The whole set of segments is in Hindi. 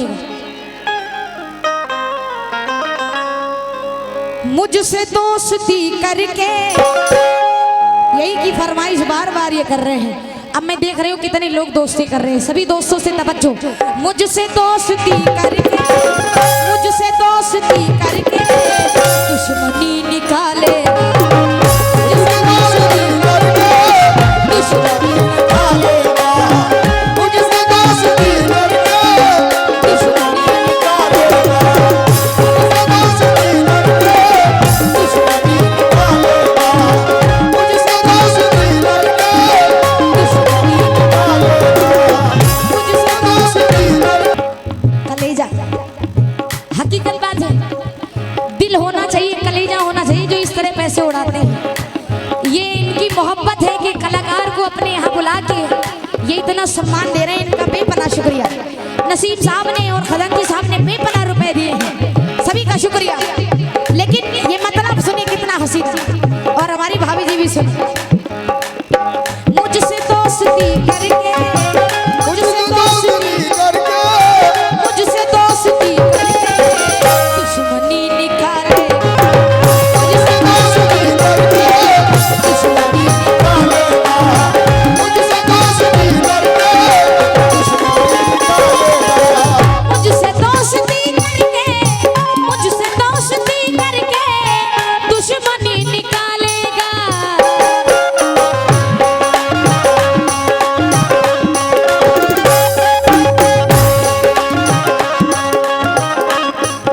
सुनिएगा। मुझसे दोस्ती करके, यही की फरमाइश बार बार ये कर रहे हैं। अब मैं देख रही हूँ कितने लोग दोस्ती कर रहे हैं। सभी दोस्तों से तवज्जो। मुझसे दोस्ती करके, मुझसे दोस्ती करके दुश्मनी निकाले, मुझसे दोस्ती करके दुश्मनी निकालेगा, मुझसे दोस्ती करके दुश्मनी निकालेगा, मुझसे दोस्ती करके दुश्मनी निकालेगा, मुझसे दोस्ती करके दुश्मनी निकालेगा, मुझसे दोस्ती करके। कलेजा हकीकत बात है, दिल होना चाहिए, कलेजा होना चाहिए जो इस तरह पैसे उड़ाते हैं। ये इनकी मोहब्बत है कि कलाकार को अपने यहाँ बुला के ये इतना सम्मान दे रहे हैं। इनका बेपनाह शुक्रिया। नसीब साहब ने और खजानची साहब ने बेपनाह रुपए दिए हैं, सभी का शुक्रिया। लेकिन ये मतलब सुनिए कितना हसीन, और हमारी भाभी जी भी सुनिए। मुझसे दोस्ती करके, मुझसे दोस्ती करके, मुझसे दोस्ती करके दुश्मनी निकाले, मुझसे दोस्ती करके दुश्मनी निकालेगा, मुझसे दोस्ती करके दुश्मनी निकालेगा, मुझसे दोस्ती करके, मुझसे दोस्ती करके दुश्मनी निकालेगा।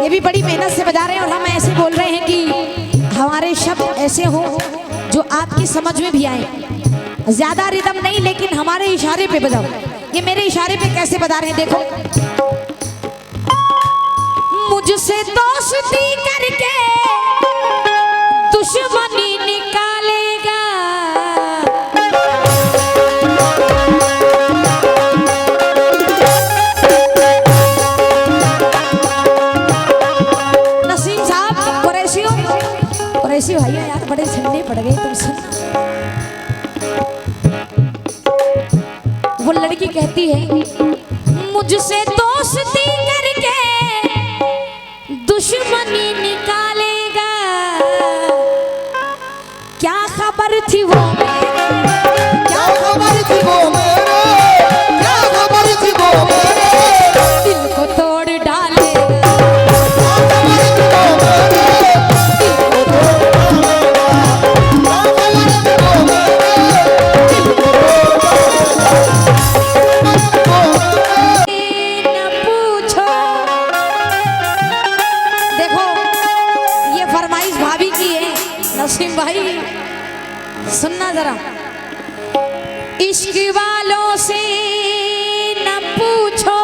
ये भी बड़ी मेहनत से बजा रहे हैं और हम ऐसे बोल रहे हैं कि हमारे शब्द ऐसे हो जो आपकी समझ में भी आए। ज्यादा रिदम नहीं, लेकिन हमारे इशारे पे बजाओ। ये मेरे इशारे पे कैसे बजा रहे हैं देखो। मुझसे दोस्ती करके दुश्मनी निकालेगा, नसीम साहब कुरैशी भैया यार बड़े ठंडे पड़ गए तुम सुन। वो लड़की कहती है मुझसे दोस्ती करके दुश्मनी निकालेगा, क्या खबर थी वो मेरे, क्या खबर थी वो मेरे, क्या खबर थी वो मेरे, दिल को तोड़ डालेगा, क्या खबर थी वो मेरे, दिल को तोड़ डालेगा, क्या खबर थी वो मेरे, दिल को तोड़ डालेगा, न पूछो। देखो ये फरमाइश भाभी की है। नसीम भाई सुनना जरा। इश्क वालों से न पूछो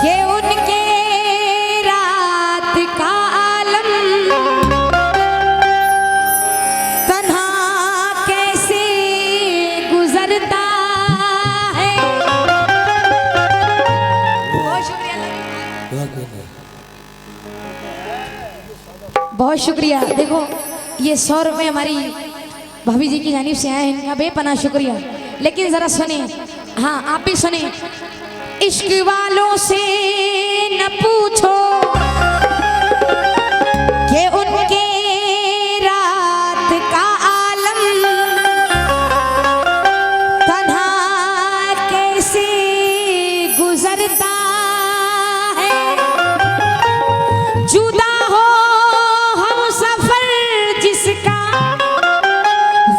कि उनके रात का आलम तन्हा कैसे गुजरता है। बहुत शुक्रिया, बहुत शुक्रिया। देखो ये 100 रुपये हमारी भाभी जी की जानिब से आए हैं, इनका बेपनाह शुक्रिया। लेकिन जरा सुने, हाँ आप भी सुने। इश्क वालों से न पूछो कि उनके रात का आलम तन्हा कैसे गुजरता है। जुदा हो हम सफर जिसका,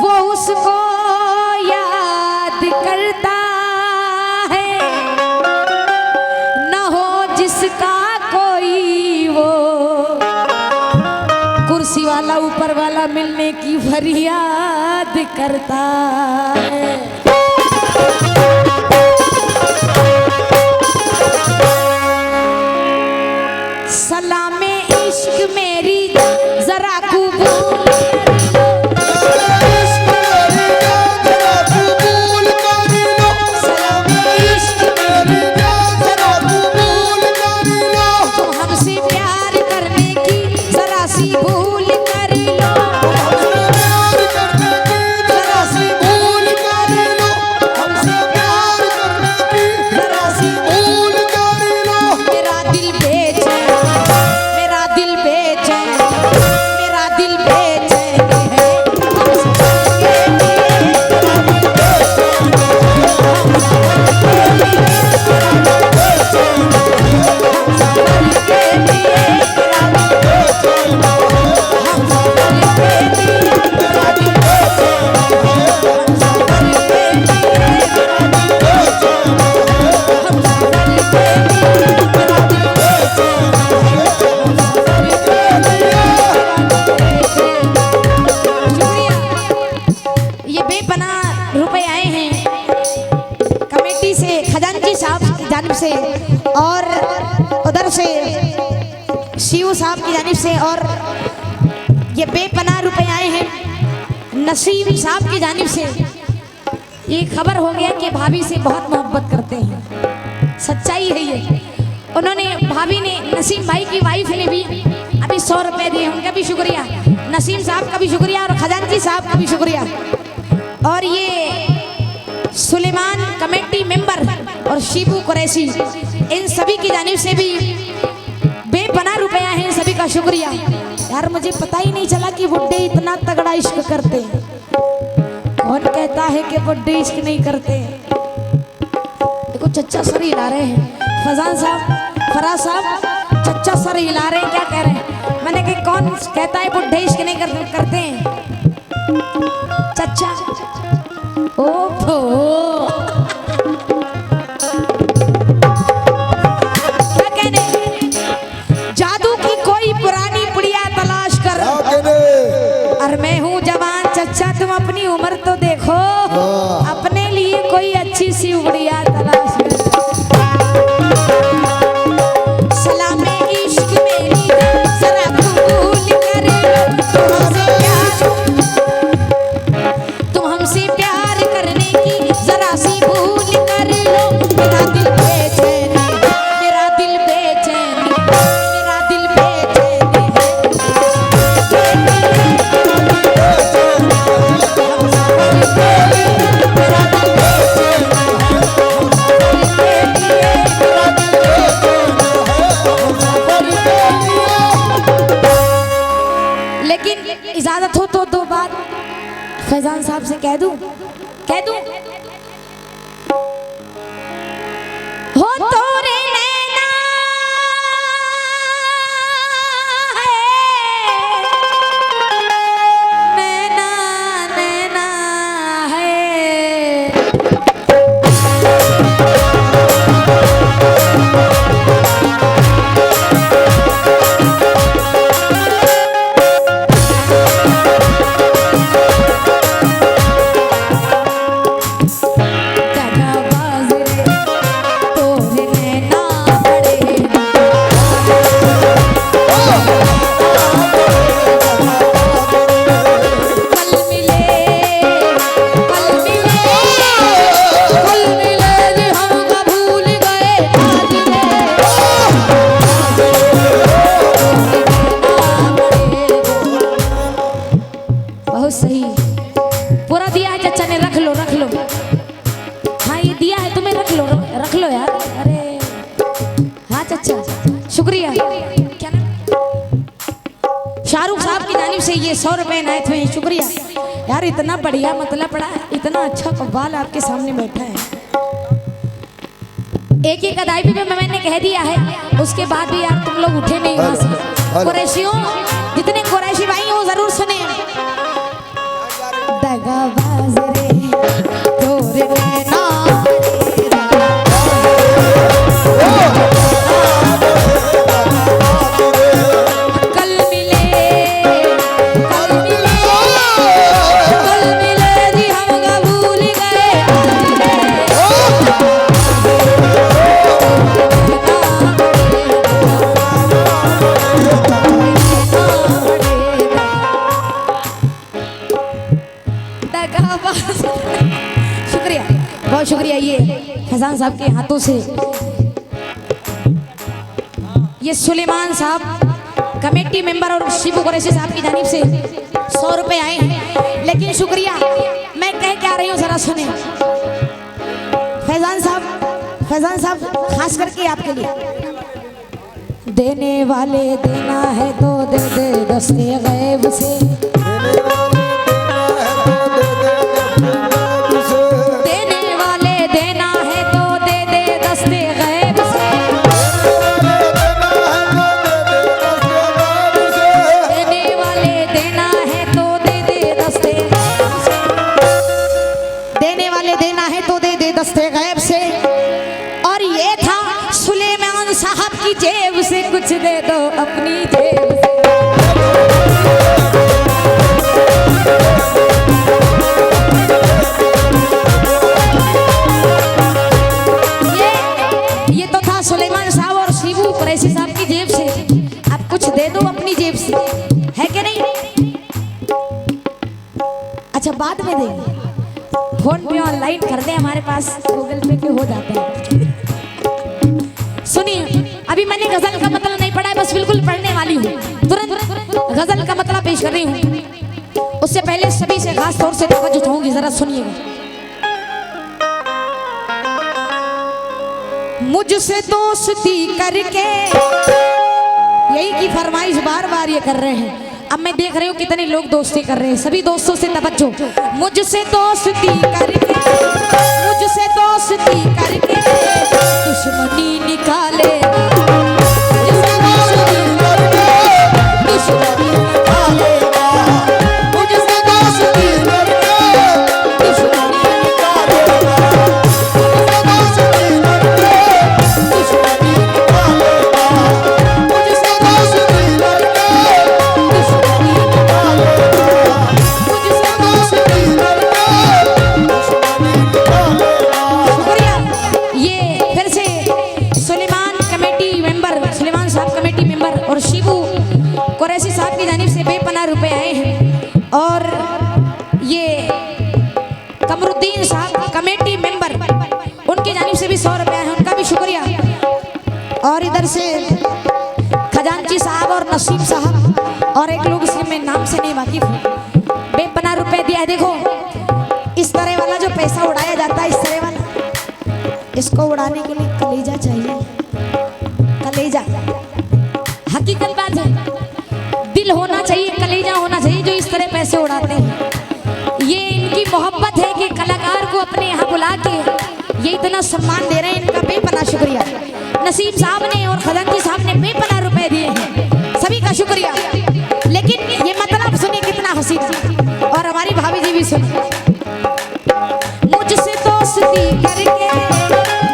वो उसको याद करता है। न हो जिसका कोई, वो कुर्सी वाला ऊपर वाला मिलने की फरियाद करता है। सलामे इश्क मेरी जरा कबूल भूल कर लो, जरा सी भूल कर जानिब से और उधर से शिव साहब की जानिब से, और ये बेपनाह रुपए आए हैं नसीम साहब की जानिब से। ये खबर हो गया कि भाभी से बहुत मोहब्बत करते हैं, सच्चाई है ये। उन्होंने भाभी ने नसीम भाई की वाइफ ने भी अभी 100 रुपए दिए, उनका भी शुक्रिया, नसीम साहब का भी शुक्रिया और खजानची साहब का भी शुक्रिया। और ये सुलेमान कमेटी मेंबर और शिबू कुरैशी, इन सभी की जानिब से भी बेपनाह रुपया है, इन सभी का शुक्रिया। यार मुझे पता ही नहीं चला कि बुड्ढे इतना तगड़ा इश्क करते हैं। कौन कहता है कि बुड्ढे इश्क नहीं करते? देखो चच्चा सर हिला रहे हैं, फजान साहब, फराज साहब चच्चा सर हिला रहे हैं, क्या कह रहे हैं? मैंने कहा कौन कहता है बुड्ढे इश्क नहीं करते हैं? चच्चा ओफो क्या कहने? जादू की कोई पुरानी पुड़िया तलाश कर, और मैं हूँ जवान चच्चा, तुम अपनी उम्र तो देखो, अपने लिए कोई अच्छी सी उबड़िया तलाश कर। सलामे इश्क मेरी जरा कबूल कर, तुम हमसे प्यार करने की जरा सी भूल कर लो। मेरा दिल बेचैन है, मेरा दिल बेचैन है, मेरा दिल बेचैन है। लेकिन इजाजत हो तो 2 बात फैजान साहब से कह दूं हो तोरे नैना है, नैना नैना है। बहुत सही, पूरा दिया है चचा ने, रख लो। हाँ ये दिया है तुम्हें, रख लो यार। अरे हाँ चचा शुक्रिया। क्या नाम? शाहरुख साहब की जानिब से ये 100 रुपए इनायत हुए, शुक्रिया यार। इतना बढ़िया मतलब पड़ा, इतना अच्छा कव्वाल आपके सामने बैठा है। एक अदायबी में मैंने कह दिया है, उसके बाद भी यार तुम लोग उठे नहीं वहां से। कुरैशियों, जितने कुरैशी भाई हैं वो जरूर सुने। दगाबाज रे तोरे नैना, कल मिले जी हम भूल गए। शुक्रिया, बहुत शुक्रिया। ये फैजान साहब के हाथों से ये सुलेमान साहब कमेटी मेंबर और शिबू कुरैशी साहब की जानिब से 100 रुपए आए हैं। लेकिन शुक्रिया मैं कह क्या रही हूँ जरा सुने। फैजान साहब खास करके आपके लिए, देने वाले देना है तो दे दे दस्ते गैब से, देने वाले देना है तो दे दे दस्ते गैब से, देने वाले देना है तो दे दे दस्ते गैब से, देने वाले देना है तो दे दे दस्ते गैब से। और ये था सुलेमान साहब की जेब से, कुछ दे दो अपनी जेब से। पैसे हमारे पास गूगल पे के हो जाते हैं। सुनिए, अभी मैंने गजल का मतलब नहीं पढ़ा है, बस बिल्कुल पढ़ने वाली हूँ। तुरंत गजल का मतलब पेश कर रही हूँ। उससे पहले सभी से खास तौर से तवज्जो चाहूंगी, जरा सुनिएगा। मुझसे दोस्ती करके, यही की फरमाइश बार बार ये कर रहे हैं। अब मैं देख रही हूँ कितने लोग दोस्ती कर रहे हैं, सभी दोस्तों से तवज्जो। मुझसे दोस्ती करके, मुझसे दोस्ती करके दुश्मनी निकाले, मुझसे दोस्ती करके दुश्मनी निकालेगा, मुझसे दोस्ती करके दुश्मनी निकालेगा, मुझसे दोस्ती करके दुश्मनी निकालेगा, मुझसे दोस्ती करके दुश्मनी निकालेगा, मुझसे दोस्ती करके दुश्मनी निकालेगा। शुक्रिया। ये फिर से सुलेमान कमेटी मेंबर, सुलेमान साहब कमेटी मेंबर और शिबू कुरैशी साहब की जानिब से बेपनाह रुपए आए हैं। और ये कमरुद्दीन साहब कमेटी मेंबर, उनकी जानिब से भी 100 रुपए आए हैं, उनका भी शुक्रिया। और इधर से खजांची साहब और नसीब साहब और एक लोग इसके मैं नाम से नहीं वाकिफ हूँ, बेपनाह रुपए दिया है। देखो इस तरह वाला जो पैसा उड़ाया जाता है, इस तरह वाला, इसको उड़ाने के लिए कलेजा चाहिए, कलेजा। हकीकत बात है, दिल होना चाहिए, कलेजा होना चाहिए जो इस तरह पैसे उड़ाते हैं। ये इनकी मोहब्बत है कि कलाकार को अपने यहाँ बुला के ये इतना सम्मान दे रहे हैं, इनका बेपनाह शुक्रिया। नसीब साहब ने और खजांची साहब ने बेपनाह रुपए दिए हैं, सभी का शुक्रिया। लेकिन ये मतलब सुनिए कितना हसीन, और हमारी भाभी जी भी सुनिए। मुझसे दोस्ती करके,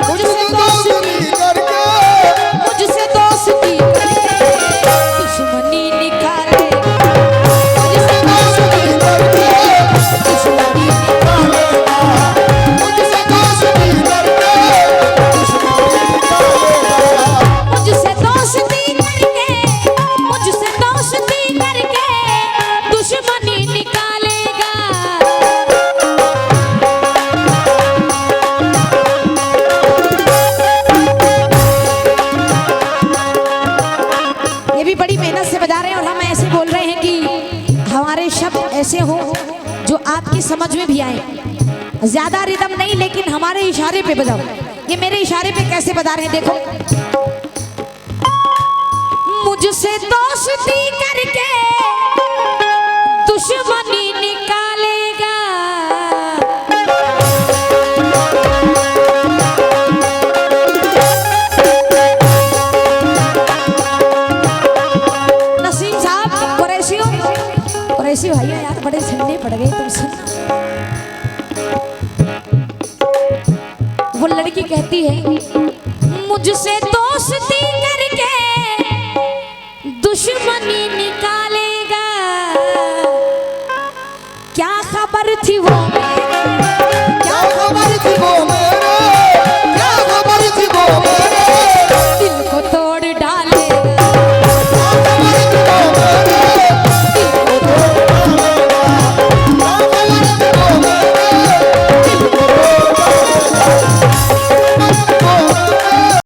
मुझसे दोस्ती करके, मुझसे दोस्ती करके दुश्मनी निकालेगा, मुझसे दोस्ती करके दुश्मनी निकालेगा, मुझसे दोस्ती करके दुश्मनी निकालेगा, मुझसे दोस्ती करके, मुझसे दोस्ती करके दुश्मनी निकालेगा। ये भी बड़ी मेहनत से बजा रहे हैं और हम ऐसे बोल रहे हैं कि हमारे शब्द ऐसे हो जो आपकी समझ में भी आए। ज्यादा रिदम नहीं, लेकिन हमारे इशारे पे बजाओ। ये मेरे इशारे पे कैसे बजा रहे हैं, देखो। मुझसे दोस्ती करके दुश्मनी निकालेगा, नसीम साहब कुरैशी भाइयों यार बड़े ठंडे पड़ गए तुमसे। वो लड़की कहती है मुझसे दोस्ती करके दुश्मनी निकालेगा, क्या खबर थी वो